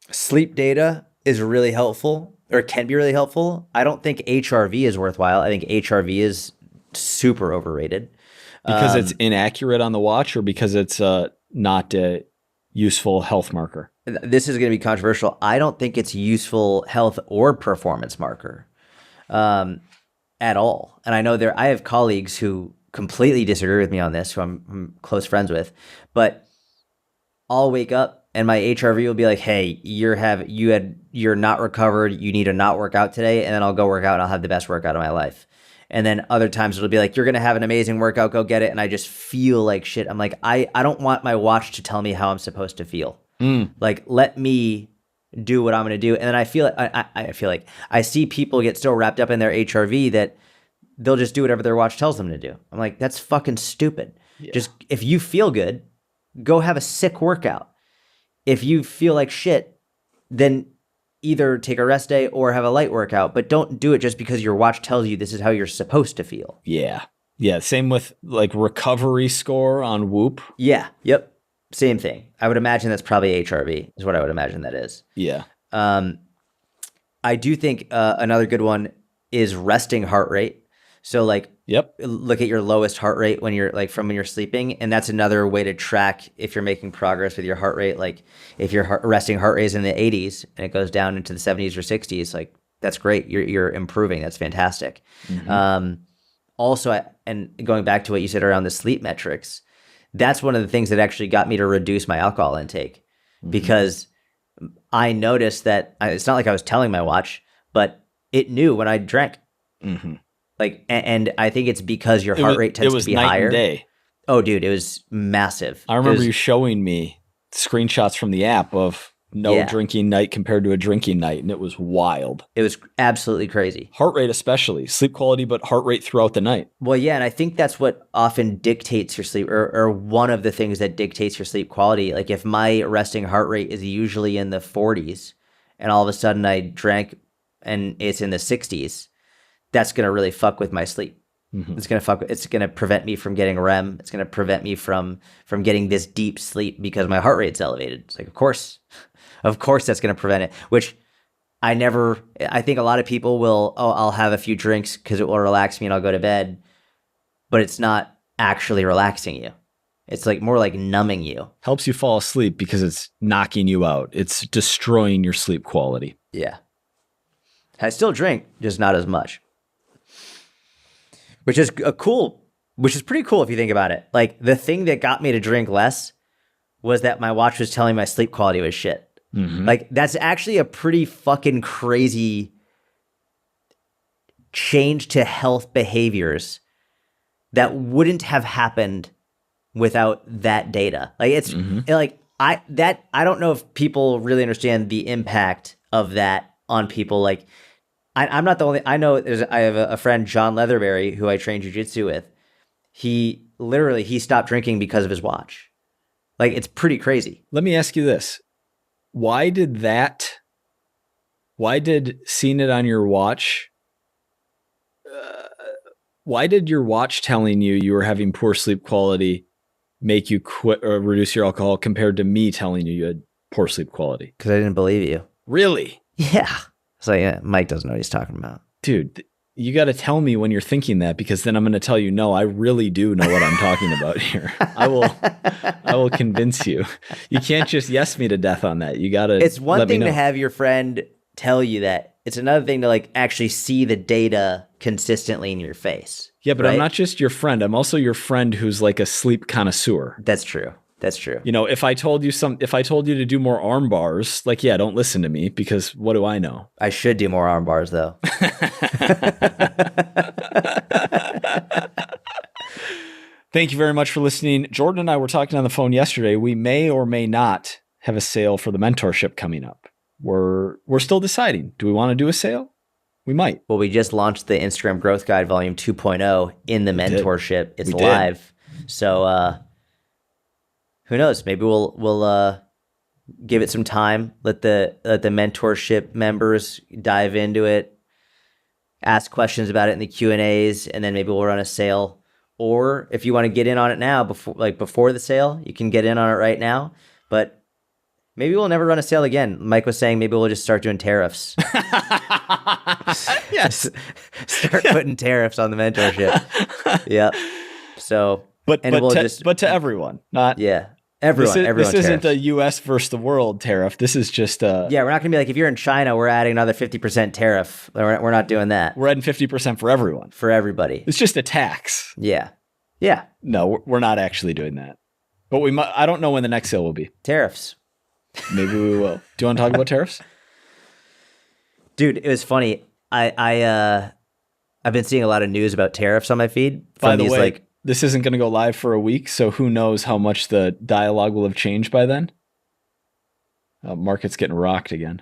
sleep data is really helpful, or can be really helpful. I don't think HRV is worthwhile. I think HRV is super overrated. Because it's inaccurate on the watch, or because it's not a useful health marker? This is going to be controversial. I don't think it's useful health or performance marker at all. And I know I have colleagues who completely disagree with me on this, who I'm close friends with, but I'll wake up and my HRV will be like, hey, you're not recovered. You need to not work out today. And then I'll go work out and I'll have the best workout of my life. And then other times it'll be like, you're going to have an amazing workout. Go get it. And I just feel like shit. I'm like, I don't want my watch to tell me how I'm supposed to feel. Like, let me do what I'm going to do. And then I feel like I see people get so wrapped up in their HRV that they'll just do whatever their watch tells them to do. I'm like, that's fucking stupid. Yeah. Just if you feel good, go have a sick workout. If you feel like shit, then either take a rest day or have a light workout, but don't do it just because your watch tells you this is how you're supposed to feel. Yeah. Yeah. Same with like recovery score on Whoop. Yeah. Yep. Same thing. I would imagine that's probably HRV is what I would imagine that is. Yeah. I do think another good one is resting heart rate. So like, look at your lowest heart rate when you're like from when you're sleeping. And that's another way to track if you're making progress with your heart rate. Like if your resting heart rate is in the 80s and it goes down into the 70s or 60s, like that's great. You're improving. That's fantastic. Also, and going back to what you said around the sleep metrics, that's one of the things that actually got me to reduce my alcohol intake because I noticed that it's not like I was telling my watch, but it knew when I drank. Like, and I think it's because your heart rate tends to be higher. It was night and day. Oh, dude, it was massive. I remember you showing me screenshots from the app of drinking night compared to a drinking night, and it was wild. It was absolutely crazy. Heart rate especially. Sleep quality, but heart rate throughout the night. Well, yeah, and I think that's what often dictates your sleep, or one of the things that dictates your sleep quality. Like if my resting heart rate is usually in the 40s, and all of a sudden I drank and it's in the 60s, that's going to really fuck with my sleep. It's going to prevent me from getting REM. It's going to prevent me from getting this deep sleep because my heart rate's elevated. It's like, of course that's going to prevent it, which I think a lot of people will, I'll have a few drinks because it will relax me and I'll go to bed, but it's not actually relaxing you. It's like more like numbing you. Helps you fall asleep because it's knocking you out. It's destroying your sleep quality. Yeah. I still drink, just not as much. Which is pretty cool if you think about it. Like the thing that got me to drink less was that my watch was telling my sleep quality was shit. Like that's actually a pretty fucking crazy change to health behaviors that wouldn't have happened without that data. Like it's like I don't know if people really understand the impact of that on people. Like I'm not the only. I know I have a friend, John Leatherberry, who I train jiu-jitsu with. He stopped drinking because of his watch. Like it's pretty crazy. Let me ask you this: why did seeing it on your watch? Why did your watch telling you were having poor sleep quality make you quit or reduce your alcohol compared to me telling you had poor sleep quality? Because I didn't believe you. Really? Yeah. So yeah, Mike doesn't know what he's talking about. Dude, you got to tell me when you're thinking that, because then I'm going to tell you, no, I really do know what I'm talking about here. I will convince you. You can't just yes me to death on that. You got to. It's one thing to have your friend tell you that. It's another thing to like actually see the data consistently in your face. Yeah, but right? I'm not just your friend. I'm also your friend who's like a sleep connoisseur. That's true. That's true. You know, if I told you to do more arm bars, like, yeah, don't listen to me because what do I know? I should do more arm bars though. Thank you very much for listening. Jordan and I were talking on the phone yesterday. We may or may not have a sale for the mentorship coming up. We're still deciding. Do we want to do a sale? We might. Well, we just launched the Instagram Growth Guide Volume 2.0 in the mentorship. It's live. So who knows? Maybe we'll give it some time. Let the mentorship members dive into it, ask questions about it in the Q&As, and then maybe we'll run a sale. Or if you want to get in on it now, before the sale, you can get in on it right now. But maybe we'll never run a sale again. Mike was saying maybe we'll just start doing tariffs. Yes. Start putting tariffs on the mentorship. Yeah. So, but to everyone, not everyone. This isn't a U.S. versus the world tariff. This is just a we're not gonna be like, if you're in China, we're adding another 50% tariff. We're not doing that. We're adding 50% for everyone, for everybody. It's just a tax. Yeah. Yeah. No, we're not actually doing that. But we might. I don't know when the next sale will be. Tariffs. Maybe we will. Do you want to talk about tariffs? Dude, it was funny. I've been seeing a lot of news about tariffs on my feed. By the way, this isn't going to go live for a week, so who knows how much the dialogue will have changed by then. Market's getting rocked again.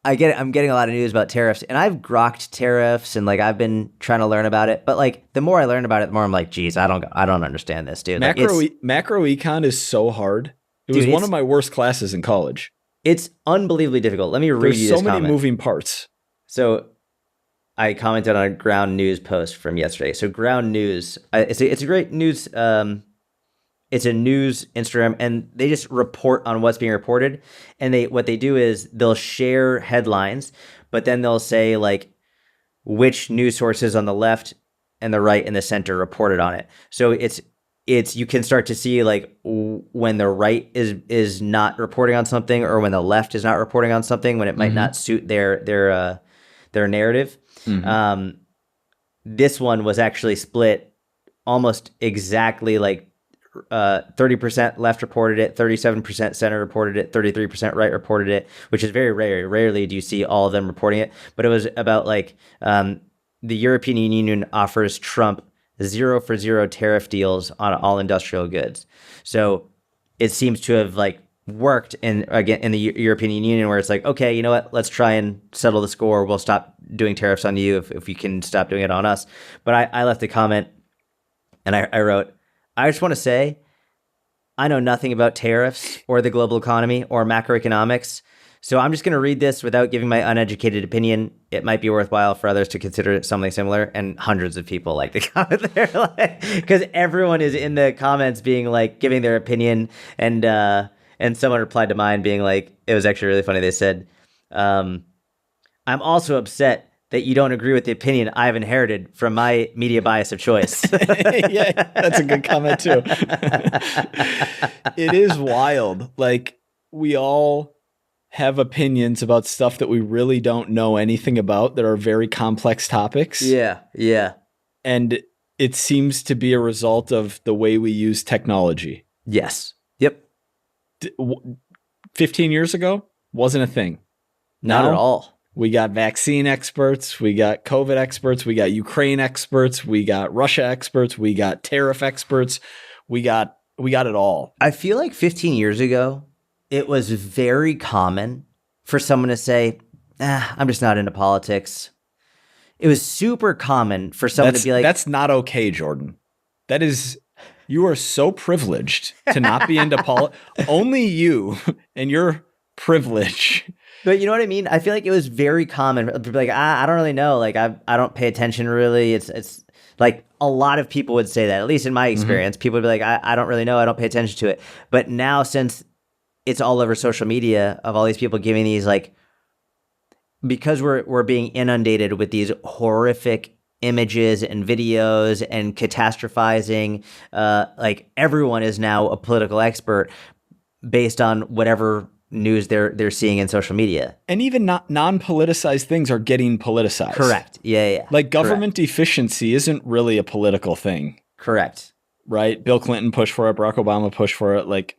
I'm getting a lot of news about tariffs, and I've grokked tariffs, and like I've been trying to learn about it. But like the more I learn about it, the more I'm like, geez, I don't understand this, dude. Macro econ is so hard. It was one of my worst classes in college. It's unbelievably difficult. Let me read you this comment. There's so many moving parts. So I commented on a Ground News post from yesterday. So Ground News, it's a great news. It's a news Instagram, and they just report on what's being reported. And what they do is they'll share headlines, but then they'll say like which news sources on the left and the right and the center reported on it. So it's you can start to see like when the right is not reporting on something, or when the left is not reporting on something, when it might not suit their narrative. Mm-hmm. This one was actually split almost exactly, like 30% left reported it, 37% center reported it, 33% right reported it, which is very rare. Rarely do you see all of them reporting it. But it was about like the European Union offers Trump 0 for 0 tariff deals on all industrial goods. So it seems to have like worked in the European Union, where it's like, okay, you know what, let's try and settle the score. We'll stop doing tariffs on you if you can stop doing it on us. But I left a comment, and I wrote, I just want to say, I know nothing about tariffs or the global economy or macroeconomics. So I'm just going to read this without giving my uneducated opinion. It might be worthwhile for others to consider something similar. And hundreds of people like the comment there, because everyone is in the comments being like giving their opinion. And someone replied to mine being like, it was actually really funny. They said, I'm also upset that you don't agree with the opinion I've inherited from my media bias of choice. Yeah, that's a good comment too. It is wild. Like, we all have opinions about stuff that we really don't know anything about, that are very complex topics. Yeah. And it seems to be a result of the way we use technology. Yes. Yep. 15 years ago, wasn't a thing. Not at all. We got vaccine experts, we got COVID experts, we got Ukraine experts, we got Russia experts, we got tariff experts, we got it all. I feel like 15 years ago, it was very common for someone to say, I'm just not into politics. It was super common for someone to be like, that's not okay, Jordan. That is, you are so privileged to not be into politics. Only you and your privilege. But you know what I mean? I feel like it was very common to be like, I don't really know. Like, I don't pay attention really. It's like a lot of people would say that, at least in my experience. People would be like, I don't really know. I don't pay attention to it. But now, since it's all over social media, of all these people giving these, like, because we're being inundated with these horrific images and videos and catastrophizing, like, everyone is now a political expert based on whatever news they're seeing in social media. And even non-politicized things are getting politicized. Correct. Yeah. Like, government efficiency isn't really a political thing. Correct. Right? Bill Clinton pushed for it. Barack Obama pushed for it. Like,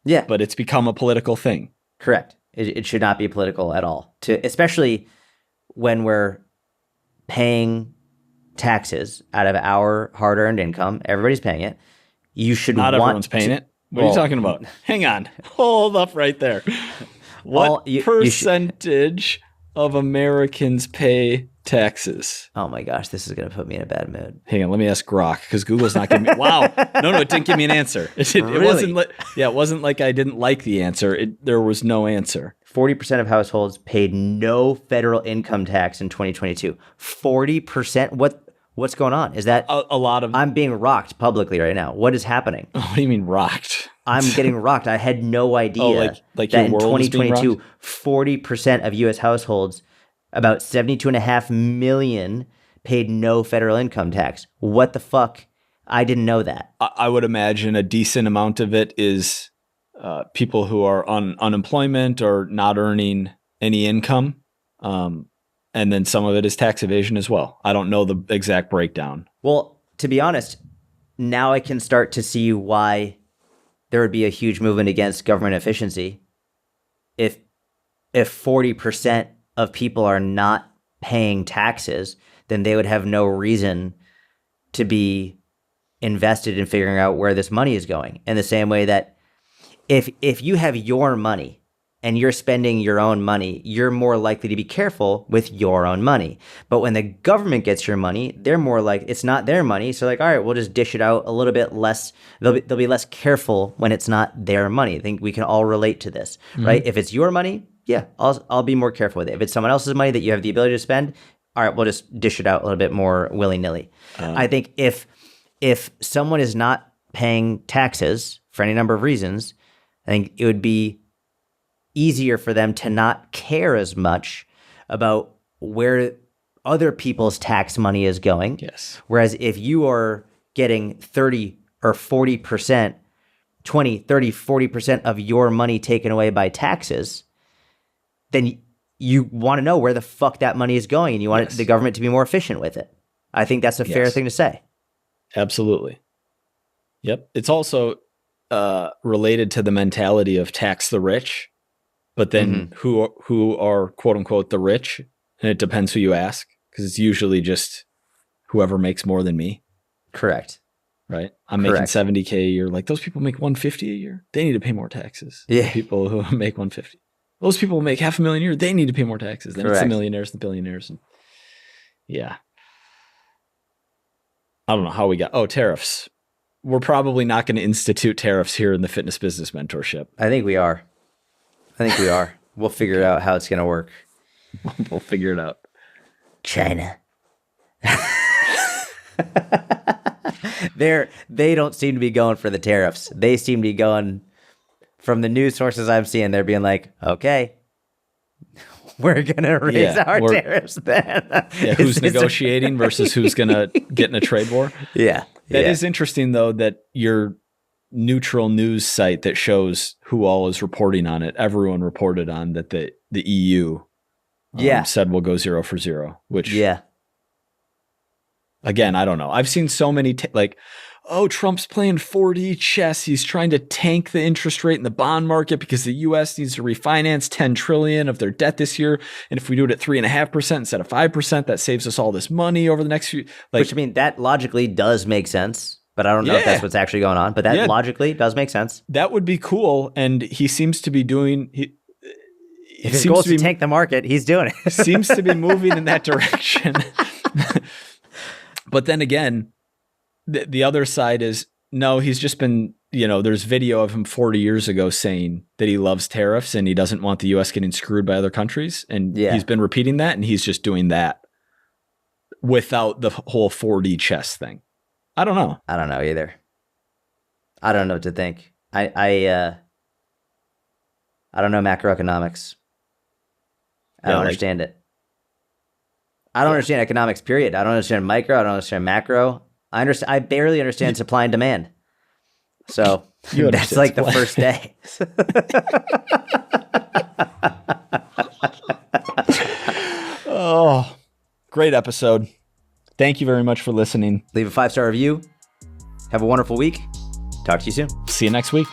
yeah. But it's become a political thing. Correct. It should not be political at all. Especially when we're paying taxes out of our hard-earned income. Everybody's paying it. You should not everyone's paying it. What are you talking about? Hang on. Hold up right there. What percentage of Americans pay taxes? Oh my gosh, this is going to put me in a bad mood. Hang on, let me ask Grok, because Google's not giving me... Wow. No, it didn't give me an answer. It wasn't like I didn't like the answer. There was no answer. 40% of households paid no federal income tax in 2022. 40%? What's going on? Is that a lot of... I'm being rocked publicly right now. What is happening? What do you mean rocked? I'm getting rocked. I had no idea like that your in world 2022, 40% of U.S. households, about 72.5 million, paid no federal income tax. What the fuck? I didn't know that. I would imagine a decent amount of it is people who are on unemployment or not earning any income. And then some of it is tax evasion as well. I don't know the exact breakdown. Well, to be honest, now I can start to see why there would be a huge movement against government efficiency. If 40% of people are not paying taxes, then they would have no reason to be invested in figuring out where this money is going. In the same way that if you have your money and you're spending your own money, you're more likely to be careful with your own money. But when the government gets your money, they're more like, it's not their money. So like, all right, we'll just dish it out a little bit less. They'll be less careful when it's not their money. I think we can all relate to this, right? If it's your money, yeah, I'll be more careful with it. If it's someone else's money that you have the ability to spend, all right, we'll just dish it out a little bit more willy-nilly. I think if someone is not paying taxes for any number of reasons, I think it would be easier for them to not care as much about where other people's tax money is going. Yes. Whereas if you are getting 30 or 40%, 20, 30, 40% of your money taken away by taxes, then you want to know where the fuck that money is going, and you want the government to be more efficient with it. I think that's a fair thing to say. Absolutely. Yep. It's also related to the mentality of tax the rich, but then who are quote unquote the rich, and it depends who you ask, because it's usually just whoever makes more than me. Correct. Right. I'm making $70K a year. Like, those people make $150 a year. They need to pay more taxes. Yeah. People who make $150. Those people make $500,000 a year. They need to pay more taxes. Then it's the millionaires, the billionaires. And yeah. I don't know how we got. Tariffs. We're probably not going to institute tariffs here in the Fitness Business Mentorship. I think we are. We'll figure out how it's going to work. We'll figure it out. China. They don't seem to be going for the tariffs. They seem to be going, from the news sources I'm seeing, they're being like, okay, we're going to raise our tariffs then. Who's negotiating versus who's going to get in a trade war? Yeah. That is interesting, though, that your neutral news site that shows who all is reporting on it, everyone reported on that the EU said we'll go 0 for 0, which, again, I don't know. I've seen so many, Trump's playing 4D chess. He's trying to tank the interest rate in the bond market because the U.S. needs to refinance $10 trillion of their debt this year. And if we do it at 3.5% instead of 5%, that saves us all this money over the next few. Which, I mean, that logically does make sense, but I don't know if that's what's actually going on. But that logically does make sense. That would be cool. And he seems to be doing. If his goal is to tank the market, he's doing it. Seems to be moving in that direction. But then again, the other side is, no, he's just been, there's video of him 40 years ago saying that he loves tariffs and he doesn't want the U.S. getting screwed by other countries. And he's been repeating that, and he's just doing that without the whole 4D chess thing. I don't know. I don't know either. I don't know what to think. I don't know macroeconomics. I don't understand it. I don't understand economics, period. I don't understand micro. I don't understand macro. I barely understand supply and demand. So that's like the first day. Great episode. Thank you very much for listening. Leave a 5-star review. Have a wonderful week. Talk to you soon. See you next week.